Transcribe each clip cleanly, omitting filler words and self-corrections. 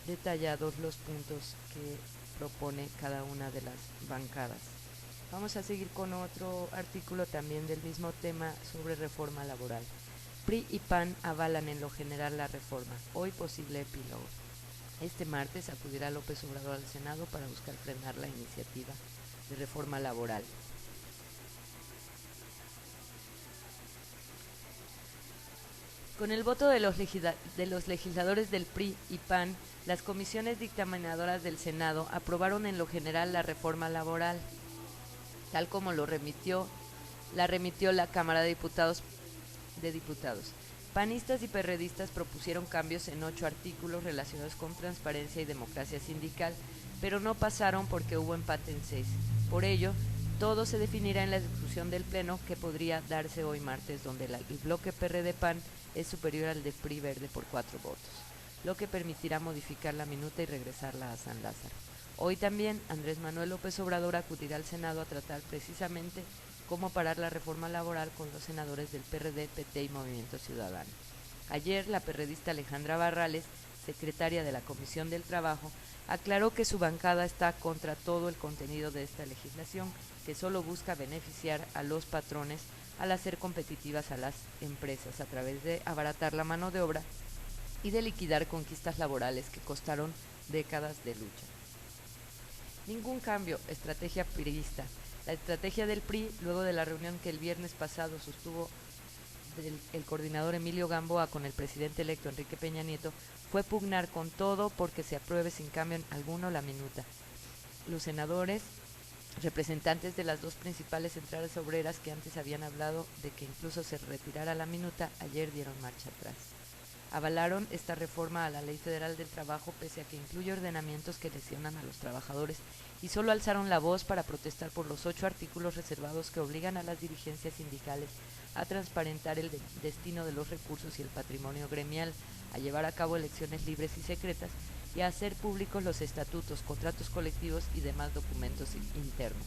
detallados los puntos que propone cada una de las bancadas. Vamos a seguir con otro artículo también del mismo tema sobre reforma laboral. PRI y PAN avalan en lo general la reforma. Hoy posible epílogo. Este martes acudirá López Obrador al Senado para buscar frenar la iniciativa de reforma laboral. Con el voto de los legisladores del PRI y PAN, las comisiones dictaminadoras del Senado aprobaron en lo general la reforma laboral, tal como la remitió la Cámara de Diputados. Panistas y perredistas propusieron cambios en 8 artículos relacionados con transparencia y democracia sindical, pero no pasaron porque hubo empate en 6. Por ello, todo se definirá en la discusión del Pleno, que podría darse hoy martes, donde el bloque PRD-PAN es superior al de PRI-Verde por 4 votos, lo que permitirá modificar la minuta y regresarla a San Lázaro. Hoy también Andrés Manuel López Obrador acudirá al Senado a tratar precisamente cómo parar la reforma laboral con los senadores del PRD, PT y Movimiento Ciudadano. Ayer, la perredista Alejandra Barrales, secretaria de la Comisión del Trabajo, aclaró que su bancada está contra todo el contenido de esta legislación, que solo busca beneficiar a los patrones al hacer competitivas a las empresas a través de abaratar la mano de obra y de liquidar conquistas laborales que costaron décadas de lucha. Ningún cambio, estrategia priista. La estrategia del PRI, luego de la reunión que el viernes pasado sostuvo el coordinador Emilio Gamboa con el presidente electo Enrique Peña Nieto, fue pugnar con todo porque se apruebe sin cambio alguno la minuta. Los senadores, representantes de las dos principales centrales obreras que antes habían hablado de que incluso se retirara la minuta, ayer dieron marcha atrás. Avalaron esta reforma a la Ley Federal del Trabajo pese a que incluye ordenamientos que lesionan a los trabajadores, y solo alzaron la voz para protestar por los 8 artículos reservados que obligan a las dirigencias sindicales a transparentar el destino de los recursos y el patrimonio gremial, a llevar a cabo elecciones libres y secretas y a hacer públicos los estatutos, contratos colectivos y demás documentos internos.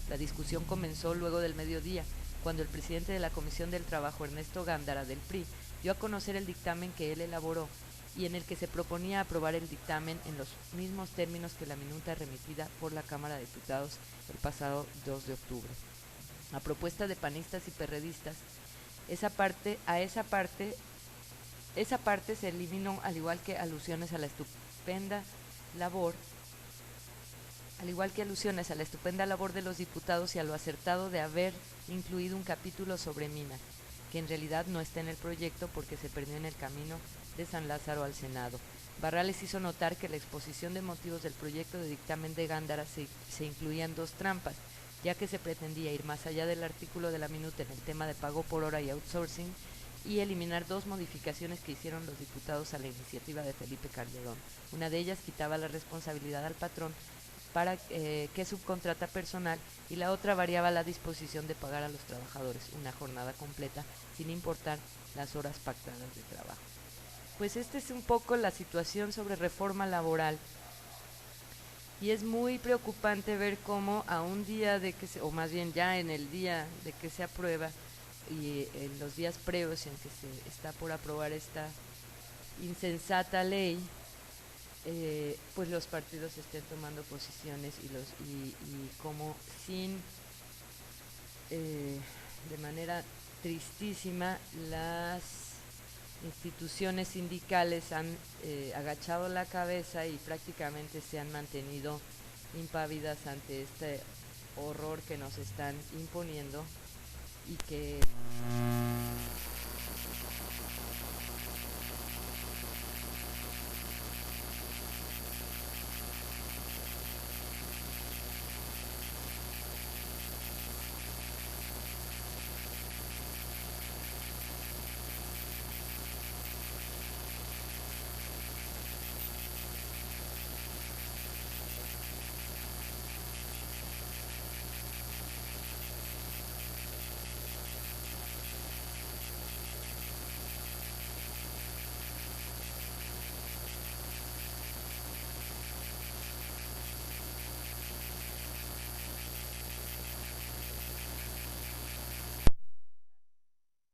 La discusión comenzó luego del mediodía, cuando el presidente de la Comisión del Trabajo, Ernesto Gándara, del PRI, dio a conocer el dictamen que él elaboró y en el que se proponía aprobar el dictamen en los mismos términos que la minuta remitida por la Cámara de Diputados el pasado 2 de octubre. A propuesta de panistas y perredistas, esa parte se eliminó, al igual que alusiones a la estupenda labor de los diputados y a lo acertado de haber incluido un capítulo sobre minas, que en realidad no está en el proyecto porque se perdió en el camino de San Lázaro al Senado. Barrales hizo notar que la exposición de motivos del proyecto de dictamen de Gándara se incluían 2 trampas, ya que se pretendía ir más allá del artículo de la minuta en el tema de pago por hora y outsourcing y eliminar 2 modificaciones que hicieron los diputados a la iniciativa de Felipe Calderón. Una de ellas quitaba la responsabilidad al patrón para que subcontrata personal, y la otra variaba la disposición de pagar a los trabajadores una jornada completa sin importar las horas pactadas de trabajo. Pues esta es un poco la situación sobre reforma laboral, y es muy preocupante ver cómo a un día de que o más bien ya en el día de que se aprueba y en los días previos en que se está por aprobar esta insensata ley, pues los partidos estén tomando posiciones y como sin de manera tristísima las instituciones sindicales han agachado la cabeza y prácticamente se han mantenido impávidas ante este horror que nos están imponiendo y que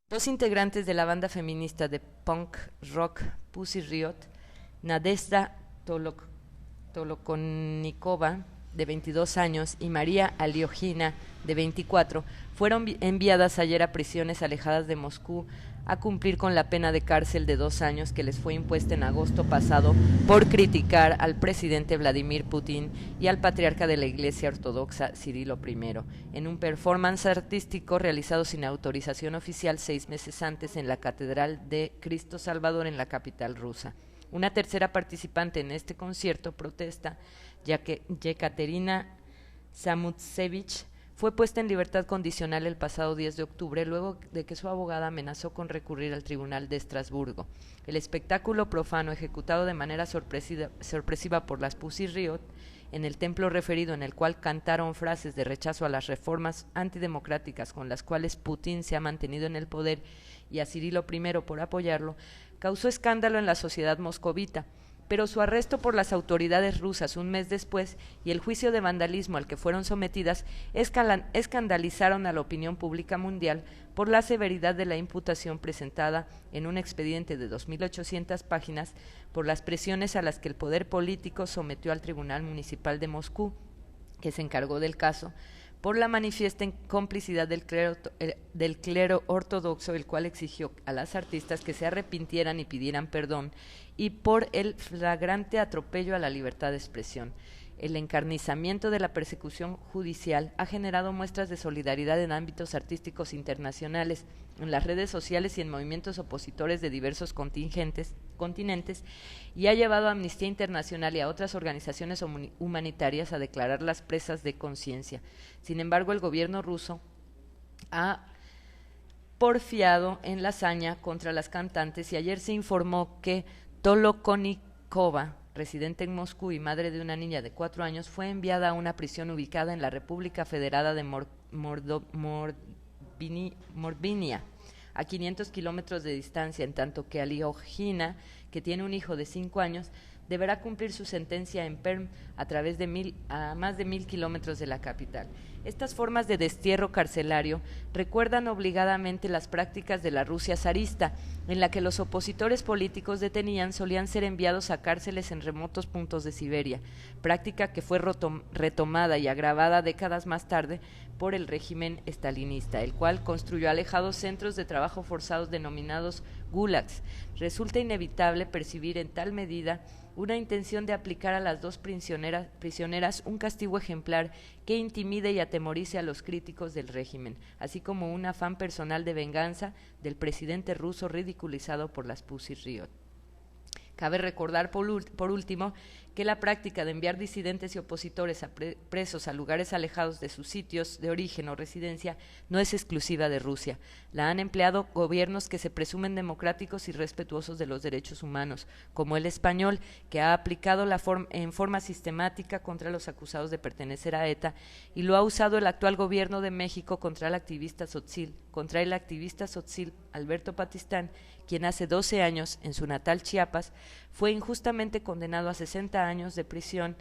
dos integrantes de la banda feminista de punk rock Pussy Riot, Nadezhda Tolokonikova, de 22 años, y María Aliogina, de 24, fueron enviadas ayer a prisiones alejadas de Moscú a cumplir con la pena de cárcel de 2 años que les fue impuesta en agosto pasado por criticar al presidente Vladimir Putin y al patriarca de la Iglesia Ortodoxa Cirilo I, en un performance artístico realizado sin autorización oficial 6 meses antes en la Catedral de Cristo Salvador en la capital rusa. Una tercera participante en este concierto protesta, ya que Yekaterina Samutsevich fue puesta en libertad condicional el pasado 10 de octubre, luego de que su abogada amenazó con recurrir al Tribunal de Estrasburgo. El espectáculo profano, ejecutado de manera sorpresiva por las Pussy Riot, en el templo referido, en el cual cantaron frases de rechazo a las reformas antidemocráticas con las cuales Putin se ha mantenido en el poder, y a Cirilo I por apoyarlo, causó escándalo en la sociedad moscovita, pero su arresto por las autoridades rusas un mes después y el juicio de vandalismo al que fueron sometidas escandalizaron a la opinión pública mundial por la severidad de la imputación presentada en un expediente de 2.800 páginas por las presiones a las que el poder político sometió al Tribunal Municipal de Moscú, que se encargó del caso, por la manifiesta complicidad del clero ortodoxo, el cual exigió a las artistas que se arrepintieran y pidieran perdón, y por el flagrante atropello a la libertad de expresión. El encarnizamiento de la persecución judicial ha generado muestras de solidaridad en ámbitos artísticos internacionales, en las redes sociales y en movimientos opositores de diversos continentes, y ha llevado a Amnistía Internacional y a otras organizaciones humanitarias a declararlas presas de conciencia. Sin embargo, el gobierno ruso ha porfiado en la hazaña contra las cantantes y ayer se informó que Tolokonikova, residente en Moscú y madre de una niña de 4 años, fue enviada a una prisión ubicada en la República Federada de Morvinia, a 500 kilómetros de distancia, en tanto que Aliogina, que tiene un hijo de 5 años, deberá cumplir su sentencia en Perm a más de 1.000 kilómetros de la capital. Estas formas de destierro carcelario recuerdan obligadamente las prácticas de la Rusia zarista, en la que los opositores políticos detenidos solían ser enviados a cárceles en remotos puntos de Siberia, práctica que fue retomada y agravada décadas más tarde por el régimen estalinista, el cual construyó alejados centros de trabajo forzados denominados gulags. Resulta inevitable percibir en tal medida una intención de aplicar a las dos prisioneras un castigo ejemplar que intimide y atemorice a los críticos del régimen, así como un afán personal de venganza del presidente ruso ridiculizado por las Pussy Riot. Cabe recordar, por último, que la práctica de enviar disidentes y opositores presos a lugares alejados de sus sitios de origen o residencia no es exclusiva de Rusia. La han empleado gobiernos que se presumen democráticos y respetuosos de los derechos humanos, como el español, que ha aplicado en forma sistemática contra los acusados de pertenecer a ETA, y lo ha usado el actual gobierno de México contra el activista Tzotzil Alberto Patistán, quien hace 12 años, en su natal Chiapas, fue injustamente condenado a 60 años de prisión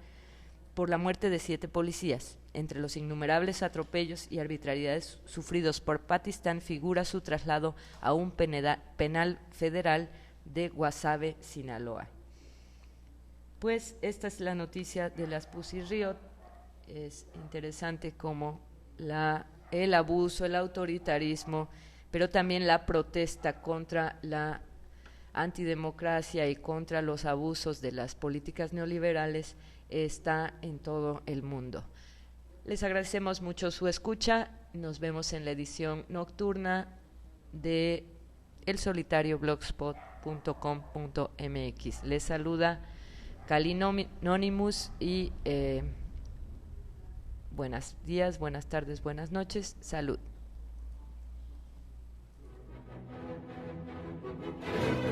por la muerte de 7 policías. Entre los innumerables atropellos y arbitrariedades sufridos por Patistán figura su traslado a un penal federal de Guasave, Sinaloa. Pues esta es la noticia de las Pussy Riot. Es interesante cómo el abuso, el autoritarismo, pero también la protesta contra la antidemocracia y contra los abusos de las políticas neoliberales está en todo el mundo. Les agradecemos mucho su escucha. Nos vemos en la edición nocturna de elsolitariobblogspot.com.mx. Les saluda Calinonimus y buenos días, buenas tardes, buenas noches. Salud.